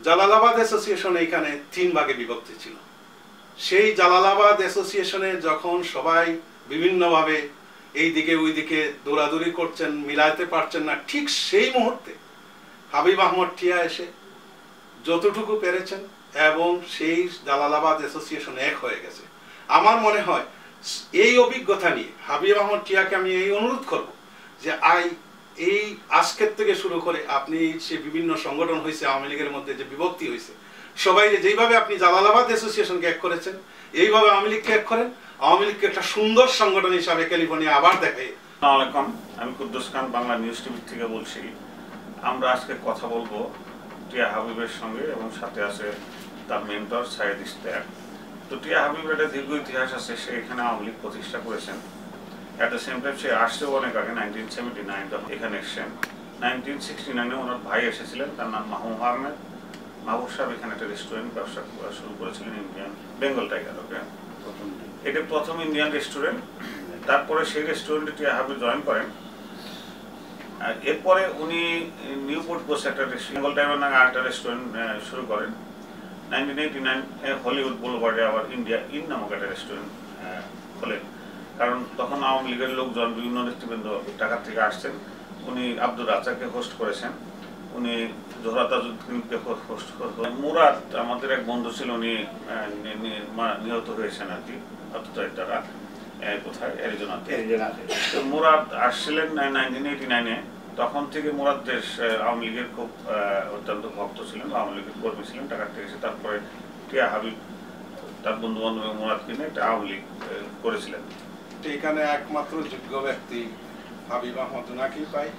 Jalalabad association এইখানে 3 ভাগে বিভক্ত ছিল। সেই জালালাবাদ অ্যাসোসিয়েশনে যখন সবাই বিভিন্নভাবে এই দিকে ওই দিকে দৌড়াদৌড়ি করছেন, মিলাতে পারছেন না, ঠিক সেই মুহূর্তে হাবিব আহমদ টিয়া এসে যতটুকু পেরেছেন এবং সেই জালালাবাদ অ্যাসোসিয়েশন এক হয়ে গেছে। আমার মনে হয় এই অভিজ্ঞতা নিয়ে হাবিব আহমদ টিয়াকে আমি এই অনুরোধ করব যে এই আজকের থেকে শুরু করে আপনি সে বিভিন্ন সংগঠন হয়েছে আওয়ামী লীগের মধ্যে যে বিভক্তি হয়েছে, সবাই যেইভাবে আপনি জালালাবাদ অ্যাসোসিয়েশনকে এক করেছেন এইভাবে আওয়ামী লীগকে এক করেন, আওয়ামী লীগকে একটা সুন্দর সংগঠন হিসাবে ক্যালিফোর্নিয়া আবার দেখাই। আসসালামু আলাইকুম, আমি কুদ্দুস খান বাংলা নিউজ টিভি থেকে বলছি। আমরা আজকে কথা বলবো টিয়া হাবিবের সঙ্গে এবং সাথে আছে তার মেন্টর সাইদ ইশতিয়াক। তো টিয়া হাবিবের একটা দীর্ঘ ইতিহাস আছে, সে এখানে আওয়ামী লীগ প্রতিষ্ঠা করেছেন। অ্যাট দ্য সেম টাইম সে আসছেও অনেক আগে, 1979 যখন এখানে এসছেন। 1969-এ ওনার ভাই এসেছিলেন, তার নাম মাহবুব আহমেদ। মাহবুব সাহেব এখানে একটা রেস্টুরেন্ট ব্যবসা শুরু করেছিলেন, ইন্ডিয়ান বেঙ্গল টাইগার। ওকে, এটা প্রথম ইন্ডিয়ান রেস্টুরেন্ট। তারপরে সেই রেস্টুরেন্টে টিয়া হাবিব জয়েন করেন। এরপরে উনি নিউপোর্ট বসে একটা বেঙ্গল টাইগার নামে আরেকটা রেস্টুরেন্ট শুরু করেন। 1989-এ হলিউড বুলভার্ডে আবার ইন্ডিয়া ইন নামক একটা রেস্টুরেন্ট খোলেন। কারণ তখন আওয়ামী লীগের লোকজন বিভিন্ন নেতৃবৃন্দ ঢাকা থেকে আসছেন। উনি আব্দুর রাজ্জাককে হোস্ট করেছেন, উনি জোহরা তাজউদ্দিনকে হোস্ট করেছেন। মুরাদ আমাদের এক বন্ধু ছিল, উনি নিহত হয়েছেন আর কি আত্মহত্যার দ্বারা, কোথায় অ্যারিজোনাতে। তো মুরাদ আসছিলেন 1989-এ। তখন থেকে মুরাদ দেশ আওয়ামী লীগের খুব অত্যন্ত ভক্ত ছিলেন, আওয়ামী লীগের কর্মী ছিলেন ঢাকা থেকে এসে। তারপরে টিয়া হাবিব তার বন্ধু বান্ধব মুরাদকে নিয়ে একটা আওয়ামী লীগ করেছিলেন। এখানে একমাত্র যোগ্য ব্যক্তি হাবিব আহমদ ওনাকেই পাই,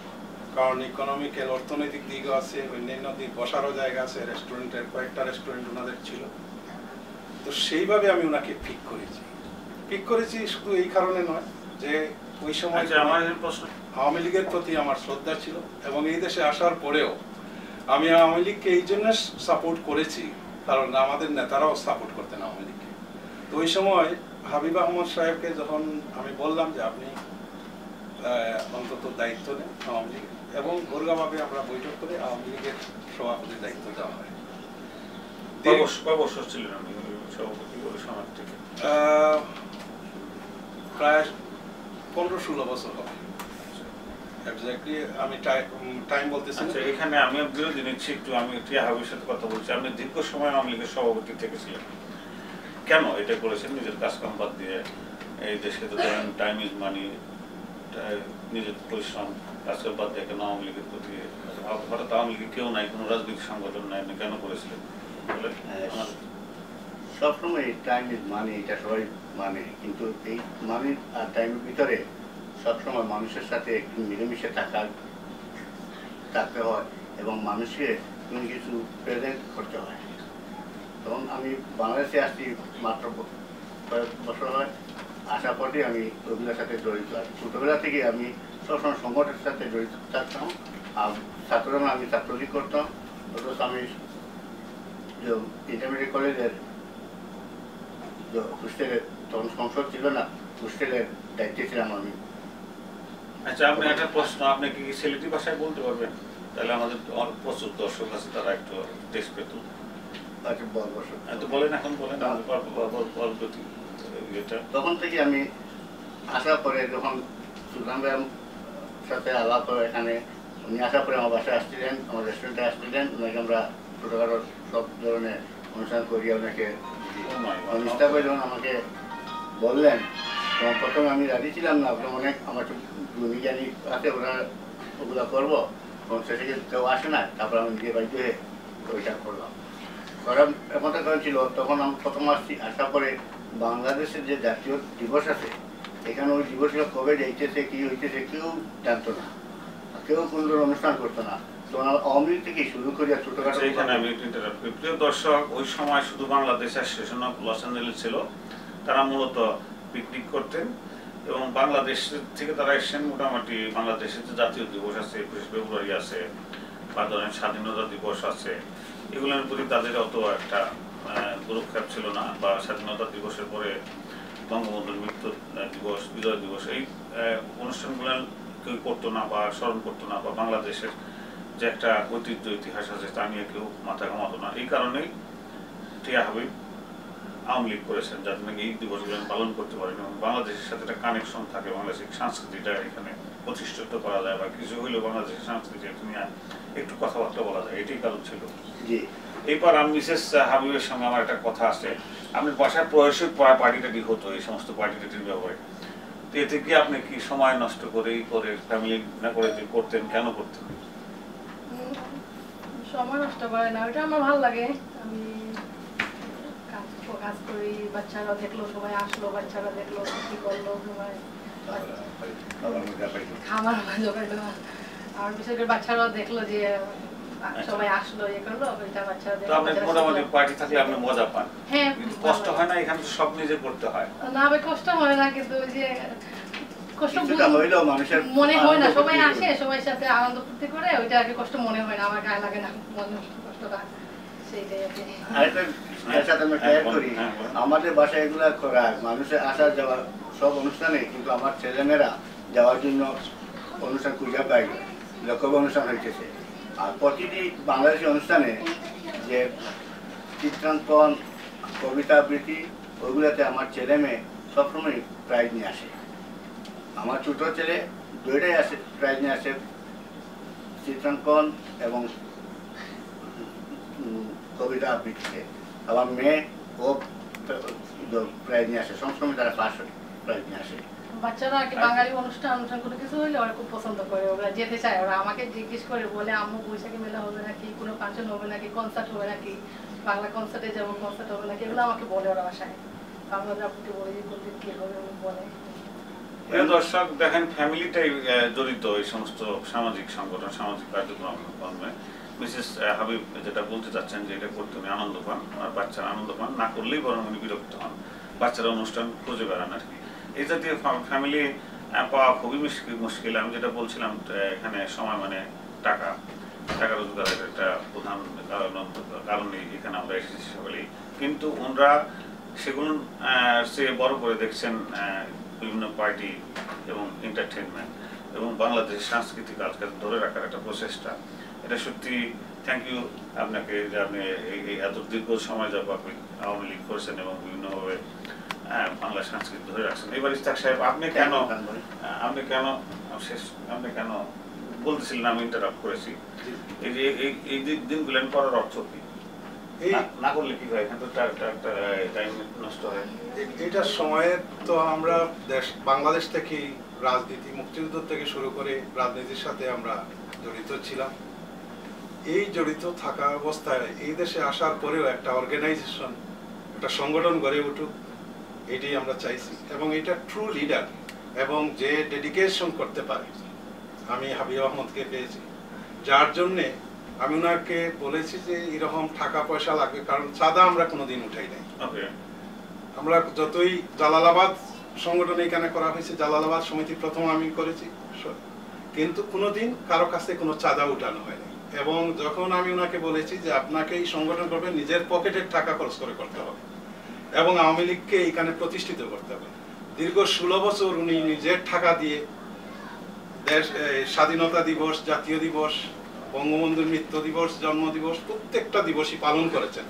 কারণ ইকোনমিক্যাল অর্থনৈতিক দিকও আছে, অন্যান্য দিক বসারও জায়গা আছে, রেস্টুরেন্টের কয়েকটা রেস্টুরেন্ট ওনাদের ছিল। তো সেইভাবে আমি ওনাকে পিক করেছি শুধু এই কারণে নয় যে ওই সময় আওয়ামী লীগের প্রতি আমার শ্রদ্ধা ছিল এবং এই দেশে আসার পরেও আমি আওয়ামী লীগকে এই জন্য সাপোর্ট করেছি কারণ আমাদের নেতারাও সাপোর্ট করতেন আওয়ামী লীগকে। তো ওই সময় হাবিব আহমদ সাহেবকে যখন আমি বললাম যে আপনি অন্তত দায়িত্ব নেন আওয়ামী লীগের, এবং ঘরোয়াভাবে আমরা বৈঠক করে আওয়ামী লীগের সভাপতির দায়িত্ব দেওয়া হয়। প্রায় 15-16 বছর হবে। আমি টাইম বলতেছি। এখানে আমি বিরোধী নিচ্ছি একটু, আমি টিয়া হাবিবের সাথে কথা বলছি। আপনি দীর্ঘ সময় আওয়ামী লীগের সভাপতি থেকেছিলেন, কেন এটা করেছেন? নিজের কাজ কাম বাদ দিয়ে এই দেশে তো ধরেন টাইম ইজ মানি, নিজের পরিশ্রম কাজ কাম বাদ দিয়ে কেন আওয়ামী লীগের প্রতি হঠাৎ আওয়ামী লীগের কেউ নাই, কোনো রাজনৈতিক সংগঠন নাই, আপনি কেন করেছিলেন? সবসময় টাইম ইজ মানি, এটা সবাই মানে, কিন্তু এই মানি আর টাইমের ভিতরে সবসময় মানুষের সাথে একটু মিলেমিশে থাকতে হয় এবং মানুষকে কোনো কিছু প্রেজেন্ট করতে হয়। তখন আমি বাংলাদেশে আসছি মাত্র কয়েক বছর হয়, আসার পরে আমি ওগুলোর সাথে জড়িত। আর ছোটোবেলা থেকে আমি সবসময় সংগঠনের সাথে জড়িত থাকতাম। আর ছাত্ররা আমি ছাত্রলীগ করতাম। অথচ আমি যে ইন্টারমিডিয়েট কলেজের যে হোস্টেলের, তখন সংসদ ছিল না, হোস্টেলের দায়িত্বে ছিলাম আমি। আচ্ছা, আপনি একটা প্রশ্ন, আপনি কি সিলেটি ভাষায় বলতে পারবেন? তাহলে আমাদের প্রচুর দর্শক আছে, তারা একটু টেস্ট পেত। আচ্ছা, বলেন, এখন বলেন। তখন থেকে আমি আসার পরে যখন সুলতান ভাইয়ের সাথে আলাপ হয় এখানে, উনি আসার পরে আমার বাসায় আসছিলেন, আমার রেস্টুরেন্টে আসছিলেন। ওনাকে আমরা ছোটোখাটো সব ধরনের অনুষ্ঠান করিয়া ওনাকে মিস্টার ভাই যখন আমাকে বললেন, তখন প্রথমে আমি রাজি ছিলাম না। অনেক আমার গুণী জ্ঞানী আছে, ওরা ওগুলো করবো, তখন সে থেকে কেউ আসে না। তারপর আমি নিজে বাড়িতে হয়ে ওইটা করলাম। করার এমনটা কারণ ছিল, তখন আমি প্রথম আসছি। আসার পরে বাংলাদেশের যে জাতীয় দিবস আছে, এখানে ওই দিবসগুলো কবে যাইতেছে, কী হইতেছে কেউ জানতো না, কেউ কোনো অনুষ্ঠান করতো না। তো আওয়ামী লীগ থেকে শুরু করি আর ছোটোখাটো। এখানে আমি প্রিয় দর্শক, ওই সময় শুধু Bangladesh station of Los Angeles ছিল। তারা মূলত পিকনিক করতেন এবং বাংলাদেশ থেকে তারা এসছেন। মোটামুটি বাংলাদেশের যে জাতীয় দিবস আছে, 21 ফেব্রুয়ারি আছে, বা ধরেন স্বাধীনতা দিবস আছে, এগুলোর প্রতি তাদের অত একটা গুরুক্ষেপ ছিল না। বা স্বাধীনতা দিবসের পরে বঙ্গবন্ধুর মৃত্যু দিবস, বিজয় দিবস, এই অনুষ্ঠানগুলো কেউ করতো না বা স্মরণ করতো না, বা বাংলাদেশের যে একটা ঐতিহ্য ইতিহাস আছে তা নিয়ে কেউ মাথা ঘামাতো না। এই কারণেই টিয়া হাবিব আওয়ামী লীগ করেছেন, যাতে নাকি এই দিবসগুলো পালন করতে পারেন এবং বাংলাদেশের সাথে একটা কানেকশন থাকে, বাংলাদেশের সংস্কৃতিটা এখানে প্রতিষ্ঠিত করা যায় বা কিছু হইলেও বাংলাদেশের সংস্কৃতি নিয়ে একটু কথাবার্তা বলা যায়, এটাই কারণ ছিল। এরপর আমি মিসেস হাবিবের সঙ্গে আমার একটা কথা আছে, আপনার বাসার প্রয়াসের পার্টিটা কি হতো এই সমস্ত পার্টিটাটির ব্যাপারে, তো এতে কি আপনি কি সময় নষ্ট করে ফ্যামিলি না করে করতেন, কেন করতেন? সময় নষ্ট করে না, ওটা আমার ভালো লাগে। আমি কাজ করি, বাচ্চারা দেখলো, সবাই আসলো, বাচ্চারা দেখলো কি করলো, সবাই খাবার জোগাইলো, আর বিশেষ করে বাচ্চারাও দেখলো যে সবাই আসলো, ইয়ে করলো, ওইটা বাচ্চারা দেখলো। আপনি মোটামুটি পার্টি থাকলে আপনি মজা পান? হ্যাঁ। কষ্ট হয় না? এখানে তো সব নিজে করতে হয় না, কষ্ট হয় না, কিন্তু ওই যে কষ্ট মনে হয় না, সবাই আসে, সবাই সাথে আনন্দ ফুর্তি করে, ওইটা আগে কষ্ট মনে হয় না, আমার গায়ে লাগে না কষ্টটা, সেইটাই আর কি। আমাদের বাসায় এগুলা করা মানুষের আসা যাওয়া সব অনুষ্ঠানে, কিন্তু আমার ছেলেমেয়েরা যাওয়ার জন্য অনুষ্ঠান খুঁজে পাই, লক্ষ্য অনুষ্ঠান হইতেছে। আর প্রতিটি বাংলাদেশি অনুষ্ঠানে যে চিত্রাঙ্কন, কবিতা আবৃত্তি, ওইগুলোতে আমার ছেলে মেয়ে সবসময় প্রাইজ নিয়ে আসে। আমার ছোট ছেলে দুইটাই আসে, প্রাইজ নিয়ে আসে, চিত্রাঙ্কন এবং কবিতা আবৃত্তিতে। আমার মেয়ে ও প্রাইজ নিয়ে আসে, সবসময় তারা ফার্স্ট প্রাইজ নিয়ে আসে। বাচ্চারা আর কি বাঙালি অনুষ্ঠান কোনো কিছু হইলে ওরা খুব পছন্দ করে, ওরা যেতে চায়, ওরা আমাকে জিজ্ঞেস করে, বলে আম্মু বৈশাখী মেলা হবে নাকি, কোনো ফাংশন হবে নাকি, কনসার্ট হবে নাকি, বাংলা কনসার্টে যাবো, কনসার্ট হবে নাকি, এগুলো আমাকে বলে ওরা বাসায়। আমরা আপুকে বলি যে কোনদিন কি হবে বলে। দর্শক দেখেন, ফ্যামিলিটাই জড়িত এই সমস্ত সামাজিক সংগঠন, সামাজিক কার্যক্রমে। মিসেস হাবিব যেটা বলতে চাচ্ছেন যে এটা করতে উনি আনন্দ পান, আর বাচ্চারা আনন্দ পান, না করলেই বরং উনি বিরক্ত হন, বাচ্চারা অনুষ্ঠান খুঁজে বেড়ান আর কি। এই জাতীয় ফ্যামিলি পাওয়া খুবই মুশকিল। আমি যেটা বলছিলাম, এখানে সময় মানে টাকা রোজগারের একটা প্রধান কারণে এখানে আমরা এসেছি সকলেই, কিন্তু ওনারা সেগুলো সে বড় করে দেখছেন বিভিন্ন পার্টি এবং এন্টারটেনমেন্ট এবং বাংলাদেশের সাংস্কৃতিক কালকে ধরে রাখার একটা প্রচেষ্টা। এটা সত্যি থ্যাংক ইউ আপনাকে, যে আপনি এই এত দীর্ঘ সময় যাব আপনি আওয়ামী লীগ করেছেন এবং বিভিন্নভাবে বাংলা সংস্কৃতি ধরে রাখছেন। এবার ইস্তাক সাহেব, আপনি কেন বলতেছিলেন, আমি ইন্টারাপ্ট করেছি, এই যে এই দিনগুলো করার অর্থ কি, না করলে কি হয়, এখানে তো টাইম নষ্ট হয়। এটার সময়ে তো আমরা বাংলাদেশ থেকে রাজনীতি, মুক্তিযুদ্ধ থেকে শুরু করে রাজনীতির সাথে আমরা জড়িত ছিলাম। এই জড়িত থাকা অবস্থায় এই দেশে আসার পরেও একটা অর্গানাইজেশন, একটা সংগঠন গড়ে উঠুক, এটাই আমরা চাইছি। এবং এটা ট্রু লিডার এবং যে ডেডিকেশন করতে পারে, আমি হাবিব আহমদকে পেয়েছি, যার জন্যে আমি ওনাকে বলেছি যে এরকম টাকা পয়সা লাগবে, কারণ চাঁদা আমরা কোনোদিন উঠাই নাই। আমরা যতই জালালাবাদ সংগঠন এখানে করা হয়েছে, জালালাবাদ সমিতি প্রথম আমি করেছি, কিন্তু কোনোদিন কারো কাছে কোনো চাঁদা উঠানো হয়নি। এবং যখন আমি ওনাকে বলেছি যে আপনাকে এই সংগঠন করবে, নিজের পকেটের টাকা খরচ করে করতে হবে এবং আওয়ামী লীগকে এইখানে প্রতিষ্ঠিত করতে হবে, দীর্ঘ 16 বছর উনি নিজের টাকা দিয়ে দেশ স্বাধীনতা দিবস, জাতীয় দিবস, বঙ্গবন্ধুর মৃত্যু দিবস, জন্ম দিবস, প্রত্যেকটা দিবসই পালন করেছেন।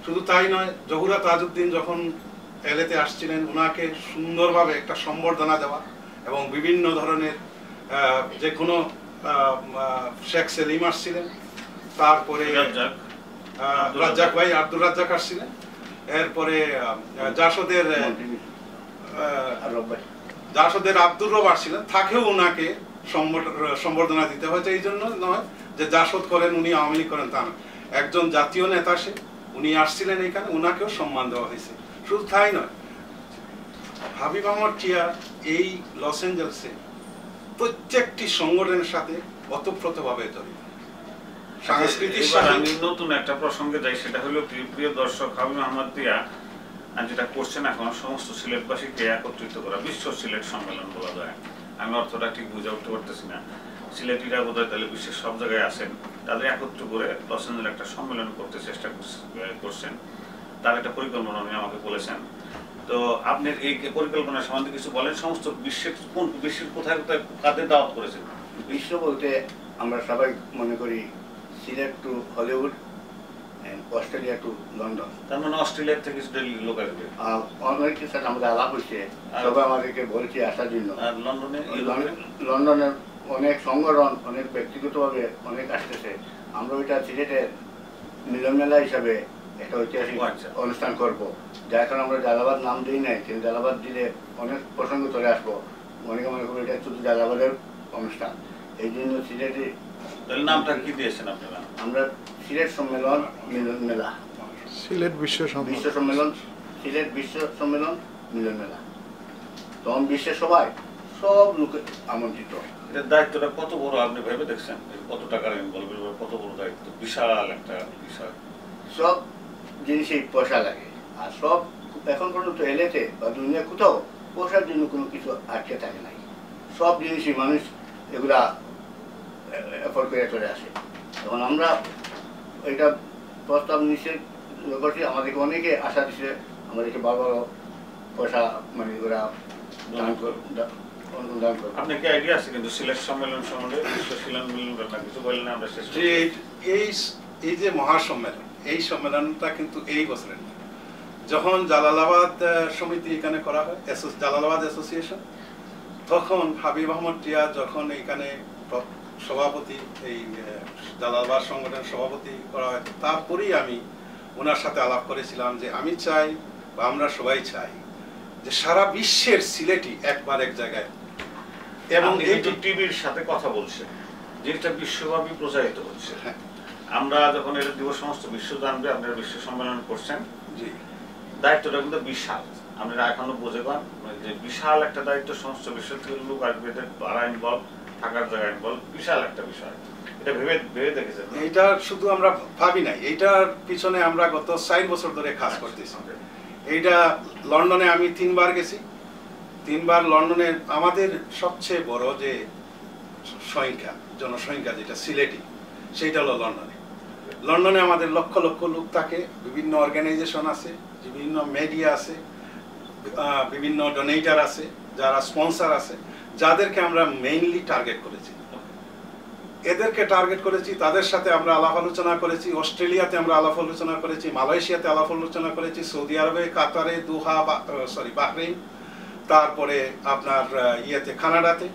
শুধু তাই নয়, জহুরা তাজউদ্দিন যখন এলেতে আসছিলেন, ওনাকে সুন্দরভাবে একটা সম্বর্ধনা দেওয়া এবং বিভিন্ন ধরনের যে কোনো শেখ সেলিম আসছিলেন, তারপরে রাজ্জাক ভাই, আব্দুর রাজ্জাক আসছিলেন, এরপরে জাসদের আব্দুর রব আসছিলেন, তাকেও ওনাকে সম্বর্ধনা দিতে হয়েছে। এই জন্য নয় যে জাসদ করেন উনি আওয়ামী লীগ করেন, তা না, একজন জাতীয় নেতা সে, উনি আসছিলেন এখানে, ওনাকেও সম্মান দেওয়া হয়েছে। শুধু তাই নয়, হাবিব আহমদ টিয়া এই লস অ্যাঞ্জেলসে প্রত্যেকটি সংগঠনের সাথে ওতপ্রোতভাবে জড়িত। সাংস্কৃতিক নতুন একটা প্রসঙ্গে যাই, সেটা হলো প্রিয় দর্শক, হাবিব আহমদ টিয়া যেটা করছেন এখন, সমস্ত সিলেটবাসীকে একত্রিত করা, বিশ্ব সিলেট সম্মেলন বলা যায়। আমি অর্থটা ঠিক বুঝে উঠতে পারতেছি না, সিলেটিরা বোধহয় তাহলে বিশ্বের সব জায়গায় আছেন, তাদের একত্র করে লস অ্যাঞ্জেলেস একটা সম্মেলন করতে চেষ্টা করছেন, তার একটা পরিকল্পনা উনি আমাকে বলেছেন। তো আপনি এই পরিকল্পনা সম্বন্ধে কিছু বলেন, সমস্ত বিশ্বের কোথায় কোথায় কাদের দাওয়াত করেছেন? বিশ্ব বলতে আমরা সবাই মনে করি Sylhet to Hollywood, Australia to London. তার মানে অস্ট্রেলিয়া থেকে লোক আসবে। অনেকের সাথে আমাদের আলাপ হয়েছে, সবাই আমাদেরকে বলছে আসার জন্য। আর লন্ডনে লন্ডনের অনেক সংগঠন, অনেক ব্যক্তিগতভাবে অনেক আসতেছে। আমরা ওইটা সিলেটের মিলন মেলা হিসাবে একটা ঐতিহাসিক অনুষ্ঠান করবো, যার কারণে আমরা জালালাবাদ নাম দিই নাই, কিন্তু জালালাবাদ দিলে অনেক প্রসঙ্গ চলে আসবো। অনেকে মনে করবো এটা শুধু জালালাবাদের অনুষ্ঠান, এই জন্য সিলেটে নামটা কি দিয়েছেন আপনারা? আমরা সিলেট সম্মেলন মিলন মেলা, সিলেট বিশ্ব সম্মেলন, সিলেট বিশ্ব সম্মেলন মিলন মেলা। তখন বিশ্বের সবাই সব লোক আমন্ত্রিত। এটার দায়িত্বটা কত বড় আপনি ভেবে দেখছেন? কত টাকার ইনভলভ, কত বড় দায়িত্ব, বিশাল একটা বিষয়। সব জিনিসই পয়সা লাগে, আর সব এখন পর্যন্ত এলেতে বা দুনিয়া কোথাও পয়সার জন্য কোনো কিছু আটকে থাকে নাই। সব জিনিসই মানুষ এগুলা এফোর্ড করে চলে আসে। এখন আমরা এটা প্রস্তাব নিষেধ করছি, আমাদেরকে অনেকে আশা দিচ্ছে, আমাদেরকে বারবার পয়সা মানে ওরা দান অনুদান করবে। আপনার কি আইডিয়া আছে কিন্তু সিলেট সম্মেলন সম্বন্ধে? বিশ্ব সিলেট মিলন না কিছু বললেন আমরা শেষ। এই যে মহাসম্মেলন, এই সম্মেলনটা কিন্তু এই বছরের না। যখন জালালাবাদ সমিতি এখানে করা হয়, জালালাবাদ অ্যাসোসিয়েশন, তখন হাবিব আহমদ টিয়া যখন এখানে সভাপতি, এই জালালাবাদ সংগঠনের সভাপতি করা হয়, তারপরেই আমি ওনার সাথে আলাপ করেছিলাম যে আমি চাই বা আমরা সবাই চাই যে সারা বিশ্বের সিলেটি একবার এক জায়গায়। এবং এই টিভির সাথে কথা বলছে, যেটা বিশ্বব্যাপী প্রচারিত হচ্ছে। আমরা যখন এটা দিব সমস্ত বিশ্ব জানবে আপনারা বিশ্ব সম্মেলন করছেন, দায়িত্বটা কিন্তু বিশাল। আপনারা এখনো বুঝে পান যে বিশাল একটা দায়িত্ব, সমস্ত বিশ্ব থেকে লোক আসবে, এদের ভাড়া ইনভলভ, থাকার জায়গা ইনভলভ, বিশাল একটা বিষয়। এটা ভেবে দেখেছেন? এইটা শুধু আমরা ভাবি নাই, এইটার পিছনে আমরা গত 4 বছর ধরে কাজ করতেছি। এইটা লন্ডনে আমি 3 বার গেছি, 3 বার লন্ডনে আমাদের সবচেয়ে বড় যে জনসংখ্যা যেটা সিলেটি, সেইটা হলো লন্ডনে। লন্ডনে আমাদের লক্ষ লক্ষ লোক থাকে, বিভিন্ন অর্গানাইজেশন আছে, বিভিন্ন মিডিয়া আছে, বিভিন্ন ডোনেটর আছে, যারা স্পন্সর আছে, যাদেরকে আমরা মেইনলি টার্গেট করেছি। এদেরকে টার্গেট করেছি, তাদের সাথে আমরা আলাপ আলোচনা করেছি। অস্ট্রেলিয়াতে আমরা আলাপ আলোচনা করেছি, মালয়েশিয়াতে আলাপ আলোচনা করেছি, সৌদি আরবে, কাতারে, দোহা, বাহরাইন, তারপরে আপনার কানাডাতে,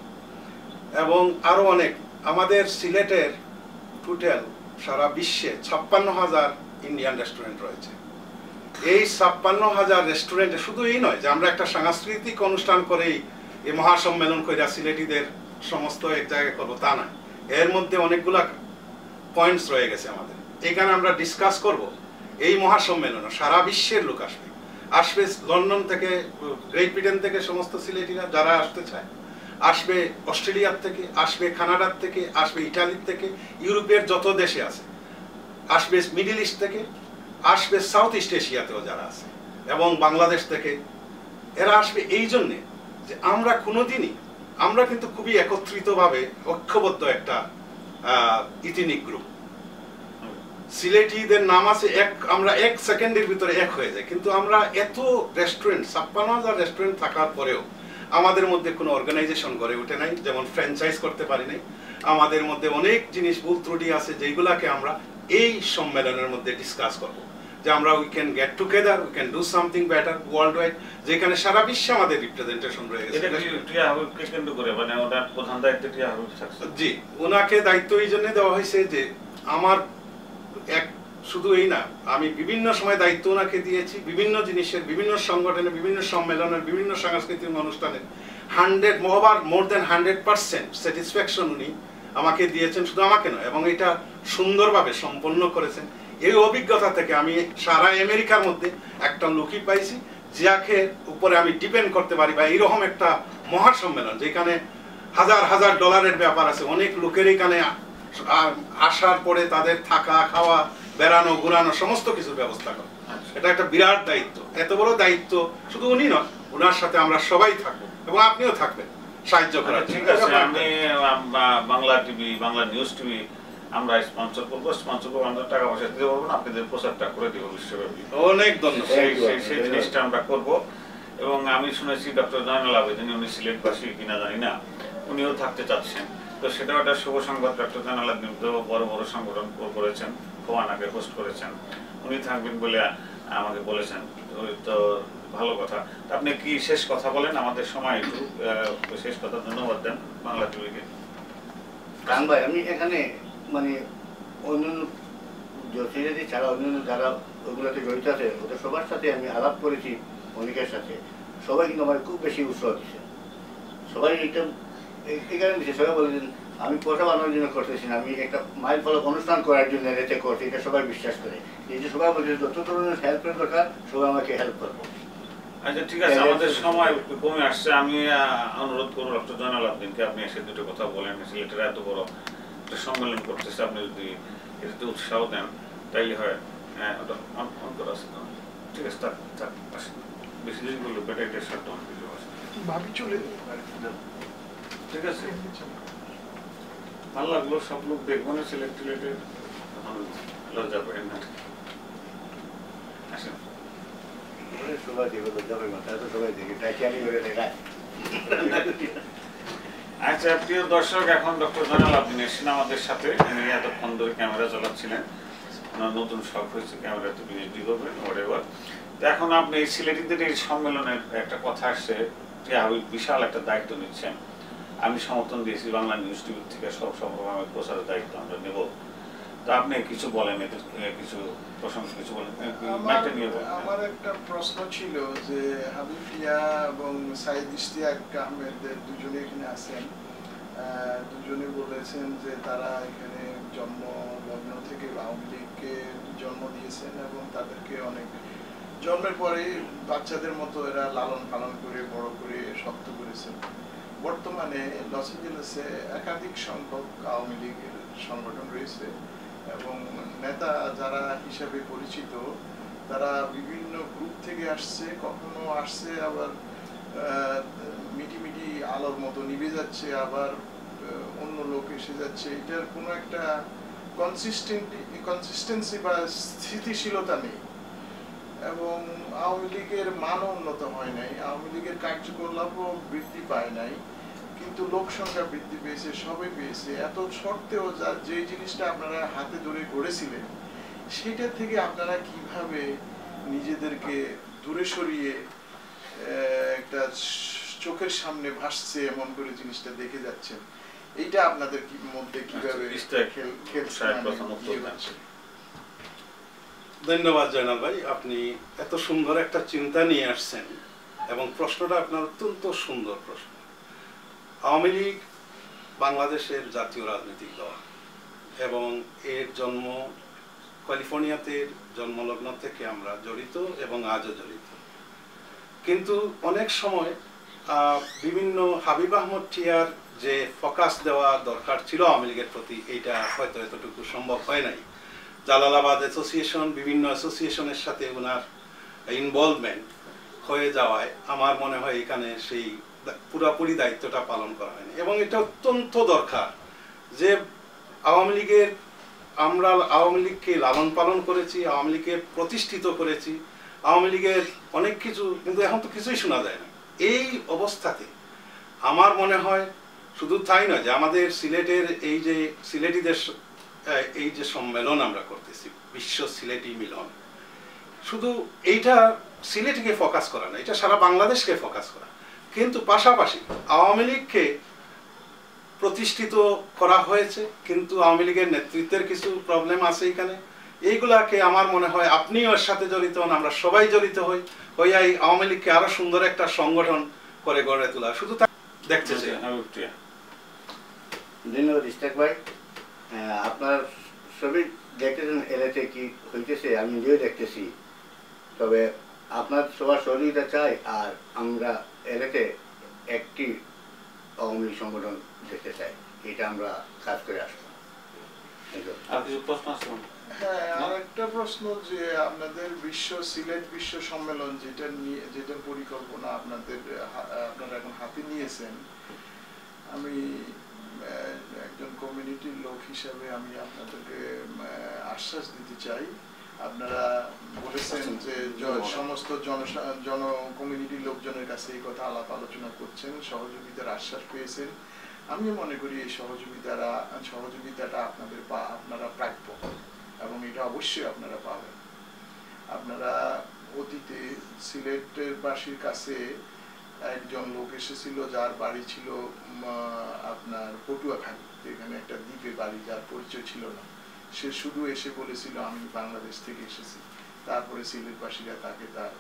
এবং আরো অনেক। আমাদের সিলেটের টোটাল সারা বিশ্বে 56,000 ইন্ডিয়ান রেস্টুরেন্ট রয়েছে। এই 56,000 রেস্টুরেন্টে শুধু এই নয় যে আমরা একটা সাংস্কৃতিক অনুষ্ঠান করেই এই মহাসম্মেলন করে সিলেটিদের সমস্ত এক জায়গায় করবো, তা নয়। এর মধ্যে অনেকগুলা পয়েন্টস রয়ে গেছে আমাদের। এখানে আমরা ডিসকাস করব এই মহাসম্মেলনে সারা বিশ্বের লোক আসবে। আসবে লন্ডন থেকে, গ্রেট ব্রিটেন থেকে সমস্ত সিলেটিরা যারা আসতে চায়, আসবে অস্ট্রেলিয়ার থেকে, আসবে কানাডার থেকে, আসবে ইটালির থেকে, ইউরোপের যত দেশে আছে, আসবে মিডল ইস্ট থেকে, আসবে সাউথ ইস্ট এশিয়াতেও যারা আছে, এবং বাংলাদেশ থেকে। এরা আসবে এই জন্যে যে আমরা কোনোদিনই, আমরা কিন্তু খুবই একত্রিতভাবে ঐক্যবদ্ধ একটা ইথনিক গ্রুপ। সিলেটিদের নাম আছে এক, আমরা 1 সেকেন্ডের ভিতরে এক হয়ে যায়। কিন্তু আমরা এত রেস্টুরেন্ট, 56,000 রেস্টুরেন্ট থাকার পরেও আমাদের মধ্যে কোনো অর্গানাইজেশন গড়ে ওঠে নাই, যেমন ফ্র্যাঞ্চাইজ করতে পারি নাই। আমাদের মধ্যে অনেক জিনিস ভুল ত্রুটি আছে, যেগুলাকে আমরা এই সম্মেলনের মধ্যে ডিসকাস করব, যে আমরা we can get together, we can do something better world wide, যেখানে সারা বিশ্বে আমাদের রিপ্রেজেন্টেশন রয়ে গেছে। জি, ওনাকে দায়িত্ব এই জন্য দেওয়া হয়েছে যে আমার শুধু এই না, আমি বিভিন্ন সময় দায়িত্ব ওনাকে দিয়েছি, বিভিন্ন জিনিসের, বিভিন্ন সংগঠনের, বিভিন্ন সম্মেলনের, বিভিন্ন সাংস্কৃতিক অনুষ্ঠানের মোর দেন 100% স্যাটিসফ্যাকশন উনি আমাকে দিয়েছেন, শুধু আমাকে নয়, এবং এটা সুন্দরভাবে সম্পন্ন করেছেন। এই অভিজ্ঞতা থেকে আমি সারা আমেরিকার মধ্যে একটা লোকই পাইছি যাকে উপরে আমি ডিপেন্ড করতে পারি, বা এইরকম একটা মহাসম্মেলন যেখানে হাজার হাজার ডলারের ব্যাপার আছে, অনেক লোকের এখানে আসার পরে তাদের থাকা, খাওয়া, বেড়ানো, ঘুরানো, সমস্ত কিছুর ব্যবস্থা করে। এটা একটা বিরাট দায়িত্ব। এত বড় দায়িত্ব শুধু উনি নয়, ওনার সাথে আমরা সবাই থাকবো, এবং আপনিও থাকবেন সাহায্য করার। ঠিক আছে, আমি Bangla TV, Bangla news TV আমরা স্পন্সর করবো, আমরা টাকা পয়সা দিতে পারবো না, আপনাদের প্রচারটা করে দিব বিশ্বব্যাপী। অনেক ধন্যবাদ। সেই জিনিসটা আমরা করবো। এবং আমি শুনেছি ডক্টর জয়নাল আবেদিন, উনি সিলেটবাসী কিনা জানি না, উনিও থাকতে চাচ্ছেন। তো সেটাও একটা শুভ সংবাদ। ডক্টর জয়নাল আবদিন তো বড় বড় সংগঠন করেছেন, খোয়ানাকে হোস্ট করেছেন, উনি থাকবেন বলে আমাকে বলেছেন, তো ভালো কথা। আপনি কি শেষ কথা বলেন, আমাদের সময় একটু শেষ কথা ধন্যবাদ দেন বাংলা টিভিকে। কারণ ভাই আমি এখানে মানে অন্যান্য জ্যোতিষী ছাড়া অন্যান্য যারা ওগুলোতে জড়িত আছে ওদের সবার সাথে আমি আলাপ করেছি, অনেকের সাথে, সবাই কিন্তু আমার খুব বেশি উৎসাহ দিচ্ছে। সবাই এটা এই কারণে দিচ্ছে, সবাই বলেছেন আমি পয়সা বানানোর জন্য করতেছি না, আমি একটা মাইল ফলক অনুষ্ঠান করার জন্য এতে করছি, এটা সবাই বিশ্বাস করে। এই যে সবাই বলছে যত ধরনের হেল্পের দরকার সবাই আমাকে হেল্প করবো। আচ্ছা ঠিক আছে, আমাদের সময় কমে আসছে। আমি অনুরোধ করবো ডক্টর জয়নাল আবদিনকে, আপনি এসে দুটো কথা বলেন। সিলেটের এত বড় একটা সম্মেলন করতেছে, আপনি যদি এটাতে উৎসাহ দেন তাইলে হয়। হ্যাঁ, ওটা অন করা আছে তো, ঠিক আছে, থাক আসেন, বেশি দেরি করলে ব্যাটারিটা শাট ডাউন হয়ে যাবে। ভাবি চলে ঠিক আছে, ভালো লাগলো। সব লোক দেখবো না সিলেট টিলেটে, তখন লজ্জা পাবেন না। আসেন। সবাই দেখবে লজ্জা পাবে না, তারা তো সবাই দেখে টাইচারি করে দেখায়। আচ্ছা প্রিয় দর্শক, এখন ডক্টর জয়নাল আবদিন এসেছেন আমাদের সাথে। উনি এতক্ষণ ধরে ক্যামেরা চালাচ্ছিলেন, ওনার নতুন শখ হয়েছে ক্যামেরাতে পিএইচডি করবেন হোয়াটএভার। তো এখন আপনি এই সিলেটিদের এই সম্মেলনের একটা কথা আসছে যে আপনি বিশাল একটা দায়িত্ব নিচ্ছেন। আমি সমর্থন দিয়েছি বাংলা নিউজ টিভি থেকে সব সম্ভবভাবে প্রচারের দায়িত্ব আমরা নেব। তো আপনি কিছু বলেন, এদের কিছু প্রসঙ্গে কিছু বলেন। আমার একটা প্রশ্ন ছিল যে হাবিব টিয়া এবং সাইদ ইশতিয়াক আহমেদ দুজনে এখানে আছেন, দুজনে বলেছেন যে তারা এখানে জন্ম লগ্ন থেকে আওয়ামী লীগকে জন্ম দিয়েছেন এবং তাদেরকে অনেক জন্মের পরে বাচ্চাদের মতো এরা লালন পালন করে বড় করে শক্ত করেছেন। বর্তমানে লস এঞ্জেলেসে একাধিক সংখ্যক আওয়ামী লীগের সংগঠন রয়েছে এবং নেতা যারা হিসাবে পরিচিত তারা বিভিন্ন গ্রুপ থেকে আসছে, কখনো আসছে আবার মিটি আলোর মতো নিভে যাচ্ছে, আবার অন্য লোক এসে যাচ্ছে। এটার কোনো একটা কনসিস্টেন্সি বা স্থিতিশীলতা নেই এবং আওয়ামী লীগের মানও উন্নত হয় নাই, আওয়ামী লীগের কার্যকলাপও বৃদ্ধি পায় নাই, কিন্তু লোক সংখ্যা বৃদ্ধি পেয়েছে, সবই পেয়েছে। এত সত্ত্বেও যে জিনিসটা আপনারা হাতে ধরে গড়েছিলেন সেটা থেকে আপনারা কিভাবে নিজেদেরকে দূরে সরিয়ে একটা চোখের সামনে ভাসছে এমন করে জিনিসটা দেখে যাচ্ছেন, এইটা আপনাদের মধ্যে কিভাবে ধন্যবাদ জয়নাল ভাই, আপনি এত সুন্দর একটা চিন্তা নিয়ে আসছেন এবং প্রশ্নটা আপনার অত্যন্ত সুন্দর প্রশ্ন। আওয়ামী লীগ বাংলাদেশের জাতীয় রাজনৈতিক দল এবং এর জন্ম ক্যালিফোর্নিয়াতে জন্মলগ্ন থেকে আমরা জড়িত এবং আজও জড়িত। কিন্তু অনেক সময় বিভিন্ন হাবিব আহমদ টিয়ার যে ফোকাস দেওয়া দরকার ছিল আওয়ামী লীগের প্রতি, এইটা হয়তো এতটুকু সম্ভব হয় নাই। জালালাবাদ অ্যাসোসিয়েশন, বিভিন্ন অ্যাসোসিয়েশনের সাথে ওনার ইনভলভমেন্ট হয়ে যাওয়ায় আমার মনে হয় এখানে সেই পুরোপুরি দায়িত্বটা পালন করা হয়নি এবং এটা অত্যন্ত দরকার যে আমরা আওয়ামী লীগকে লালন পালন করেছি, আওয়ামী লীগকে প্রতিষ্ঠিত করেছি, আওয়ামী লীগের অনেক কিছু, কিন্তু এখন তো কিছুই শোনা যায় না। এই অবস্থাতে আমার মনে হয় শুধু তাই নয় যে আমাদের সিলেটের এই যে সিলেটিদের এই যে সম্মেলন আমরা করতেছি, বিশ্ব সিলেটি মিলন, শুধু এইটা সিলেটকে ফোকাস করা না, এটা সারা বাংলাদেশকে ফোকাস করা। কিন্তু পাশাপাশি আওয়ামী লীগকে প্রতিষ্ঠিত করা হয়েছে, কিন্তু আওয়ামী লীগের নেতৃত্বের কিছু প্রবলেম আছে এখানে। এইগুলাকে আমার মনে হয় আপনিও এর সাথে জড়িত হন, আমরা সবাই জড়িত হই, এই আওয়ামী লীগকে আরো সুন্দর একটা সংগঠন করে গড়ে তোলা। শুধু তা দেখতে চাই। ধন্যবাদ ইশতিয়াক ভাই, আপনার ছবি দেখতেছেন এলাকাতে কি হইতেছে, আমি নিজেও দেখতেছি। তবে আপনার সবার সহযোগিতা চাই, আর আমরা এলাকাতে একটি আওয়ামী লীগ সংগঠন দেখতে চাই, এটা আমরা কাজ করে আসবো। আর কিছু প্রশ্ন আছে? হ্যাঁ, আর একটা প্রশ্ন যে আপনাদের সিলেট বিশ্ব সম্মেলন যেটার পরিকল্পনা আপনারা এখন হাতে নিয়েছেন, আমি একজন কমিউনিটির লোক হিসাবে আমি আপনাদেরকে আশ্বাস দিতে চাই। আপনারা বলেছেন যে সমস্ত কমিউনিটির লোকজনের কাছে এই কথা আলাপ আলোচনা করছেন, সহযোগিতার আশ্বাস পেয়েছেন। আমি মনে করি এই সহযোগিতাটা আপনারা প্রাপ্য এবং এটা অবশ্যই আপনারা পাবেন। আপনারা অতীতে সিলেটের বাসীর কাছে একজন লোক এসেছিল যার বাড়ি ছিল আপনার পটুয়াখালী, এখানে একটা দ্বীপে বাড়ি, যার পরিচয় ছিল না। সে শুধু এসে বলেছিল আমি বাংলাদেশ থেকে এসেছি। তারপরে সিলেটবাসীরা তাকে তার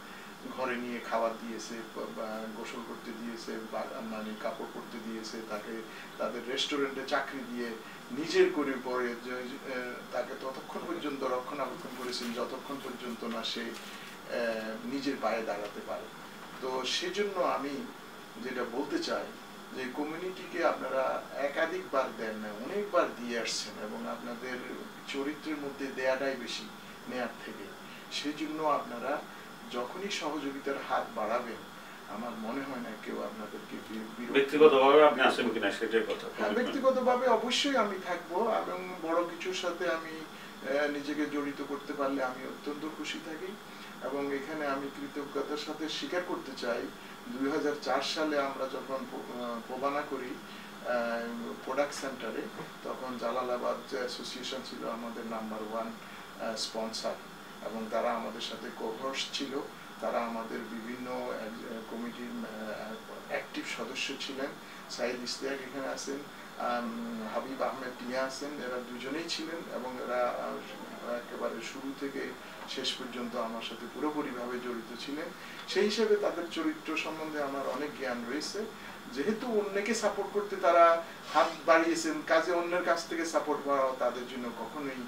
ঘরে নিয়ে খাবার দিয়েছে, গোসল করতে দিয়েছে, মানে কাপড় পরতে দিয়েছে, তাকে তাদের রেস্টুরেন্টে চাকরি দিয়ে নিজের করে পরে তাকে ততক্ষণ পর্যন্ত রক্ষণাবেক্ষণ করেছেন যতক্ষণ পর্যন্ত না সে নিজের পায়ে দাঁড়াতে পারে। তো সেজন্য আমি যেটা বলতে চাই যে কমিউনিটিকে আপনারা একাধিকবার দেন না, অনেকবার দিয়ে আসছেন এবং আপনাদের চরিত্রের মধ্যে দেয়াটাই বেশি নেয়ার থেকে। সেজন্য আপনারা যখনই সহযোগিতার হাত বাড়াবেন আমার মনে হয় না কেউ আপনাদেরকে ব্যক্তিগতভাবে আপনি আসেন কিনা সেটাই কথা। ব্যক্তিগতভাবে অবশ্যই আমি থাকবো এবং বড় কিছুর সাথে আমি নিজেকে জড়িত করতে পারলে আমি অত্যন্ত খুশি থাকি। এবং এখানে আমি কৃতজ্ঞতার সাথে স্বীকার করতে চাই 2004 সালে আমরা যখন প্রবানা করি প্রোডাক্ট সেন্টারে, তখন জালালাবাদ যে অ্যাসোসিয়েশন ছিল আমাদের নাম্বার 1 স্পন্সর এবং তারা আমাদের সাথে কোহর্স ছিল। তারা আমাদের বিভিন্ন কমিটির অ্যাক্টিভ সদস্য ছিলেন। সাইদ ইশতিয়াক এখানে আছেন, হাবিব আহমেদ টিয়া আছেন, এরা দুজনেই ছিলেন এবং এরা একেবারে শুরু থেকে শেষ পর্যন্ত আমার সাথে পুরোপুরিভাবে জড়িত ছিলেন। সেই হিসেবে তাদের চরিত্র সম্বন্ধে আমার অনেক জ্ঞান রয়েছে। যেহেতু অন্যকে সাপোর্ট করতে তারা হাত বাড়িয়েছেন, কাজে অন্যের কাছ থেকে সাপোর্ট পাওয়া তাদের জন্য কখনোই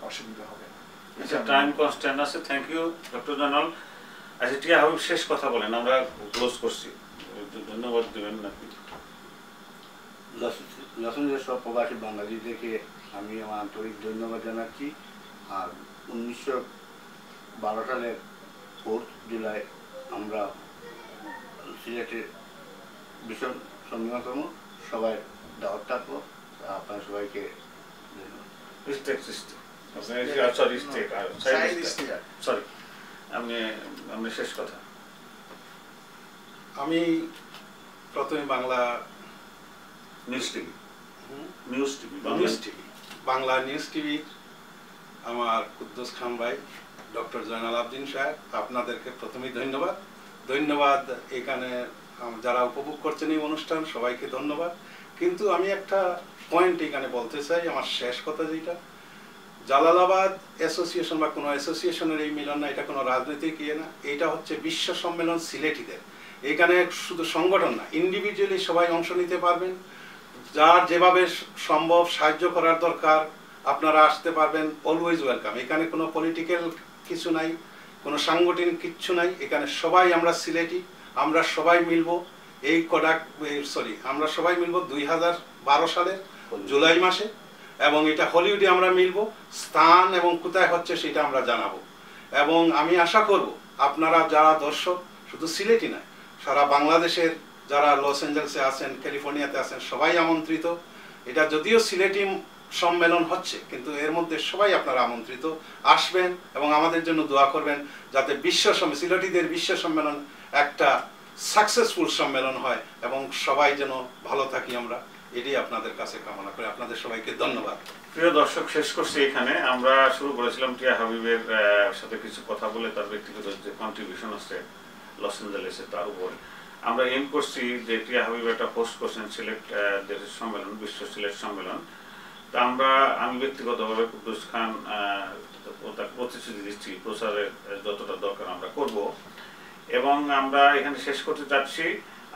অসুবিধা হবে না। টাইম কনস্ট্যান্ট আছে। Thank you doctor Joynal. আচ্ছা টিয়া হাবিব শেষ কথা বলেন, আমরা ক্লোজ করছি। ধন্যবাদ দেবেন নাকি? লস এঞ্জেলেস সব প্রবাসী বাঙালিদেরকে আমি আমার আন্তরিক ধন্যবাদ জানাচ্ছি। আর 1912 সালের 4 জুলাই আমরা সিলেটে ভীষণ সম্মেলন করবো, সবাই দাওয়াত থাকবো। আপনার সবাইকে আপনি শেষ কথা। আমি প্রথমে Bangla news TV Bangla news টিভির আমার কুদ্দুস খান ভাই, ডক্টর জয়নাল আবদিন সাহেব, আপনাদেরকে প্রথমেই ধন্যবাদ। এখানে যারা উপভোগ করছেন এই অনুষ্ঠান সবাইকে ধন্যবাদ। কিন্তু আমি একটা পয়েন্ট এখানে বলতে চাই, আমার শেষ কথা যেটা, জালালাবাদ অ্যাসোসিয়েশন বা কোনো অ্যাসোসিয়েশনের এই মিলন না, এটা কোনো রাজনৈতিক ইয়ে না, এটা হচ্ছে বিশ্ব সম্মেলন সিলেটিদের। এখানে শুধু সংগঠন না, ইন্ডিভিজুয়ালি সবাই অংশ নিতে পারবেন। যার যেভাবে সম্ভব সাহায্য করার দরকার আপনারা আসতে পারবেন, অলওয়েজ ওয়েলকাম। এখানে কোনো পলিটিক্যাল কিছু নাই, কোনো সাংগঠনিক কিচ্ছু নাই। এখানে সবাই আমরা সিলেটি, আমরা সবাই মিলবো আমরা সবাই মিলবো 2012 সালের জুলাই মাসে, এবং এটা হলিউডে আমরা মিলবো। স্থান এবং কোথায় হচ্ছে সেটা আমরা জানাবো। এবং আমি আশা করব আপনারা যারা দর্শক, শুধু সিলেটি নয়, সারা বাংলাদেশের যারা লস এঞ্জেলসে আছেন, ক্যালিফোর্নিয়াতে আছেন, সবাই আমন্ত্রিত। এটা যদিও সিলেটি সম্মেলন হচ্ছে, কিন্তু এর মধ্যে সবাই আপনারা আমন্ত্রিত, আসবেন এবং আমাদের জন্য দোয়া করবেন যাতে সিলেটিদের বিশ্ব সম্মেলন একটা সাকসেসফুল সম্মেলন হয় এবং সবাই যেন ভালো থাকি আমরা, এটাই আপনাদের কাছে কামনা করি। আপনাদের সবাইকে ধন্যবাদ। প্রিয় দর্শক, শেষ করছি এখানে। আমরা শুরু করেছিলাম টিয়া হাবিবের সাথে কিছু কথা বলে, তার ব্যক্তিগত যে কন্ট্রিবিউশন আছে লস এঞ্জেলেসে তার উপরে। আমরা এম করছি যে টিয়া হাবিব একটা পোস্ট করছেন সিলেট দেশের সম্মেলন, বিশ্ব সিলেট সম্মেলন। তা আমি ব্যক্তিগতভাবে কুদ্দুস খান তাকে প্রতিশ্রুতি দিচ্ছি প্রচারের যতটা দরকার আমরা করব। এবং আমরা এখানে শেষ করতে চাচ্ছি,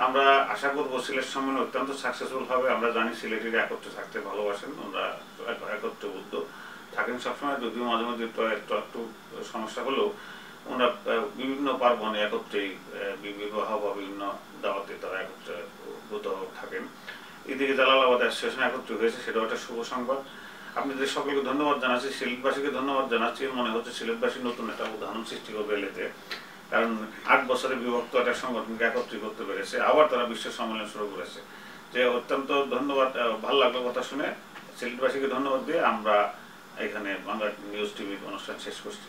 আমরা আশা করব সিলেট সম্মেলন অত্যন্ত সাকসেসফুল হবে। আমরা জানি সিলেটিরা একত্রে থাকতে ভালোবাসেন, ওনারা একত্রবদ্ধ থাকেন সবসময়, যদিও মাঝে মাঝে একটু সমস্যা হলেও ওনারা বিভিন্ন পার্বণে একত্রেই, বিবাহ বা বিভিন্ন দাওয়াতে তারা একত্রবদ্ধ থাকেন। এদিকে জালালাবাদ অ্যাসোসিয়েশন একত্র হয়েছে, সেটাও একটা শুভ সংবাদ। আপনাদের সকলকে ধন্যবাদ জানাচ্ছি, সিলেটবাসীকে ধন্যবাদ জানাচ্ছি। মনে হচ্ছে সিলেটবাসী নতুন একটা উদাহরণ সৃষ্টি করবে এলেতে, কারণ 8 বছরে বিভক্ত একটা সংগঠনকে একত্রিত করতে পেরেছে, আবার তারা বিশ্ব সম্মেলন শুরু করেছে। যে অত্যন্ত ধন্যবাদ, ভালো লাগলো কথা শুনে। সিলেটবাসীকে ধন্যবাদ দিয়ে আমরা এখানে বাংলা নিউজ টিভির অনুষ্ঠান শেষ করছি।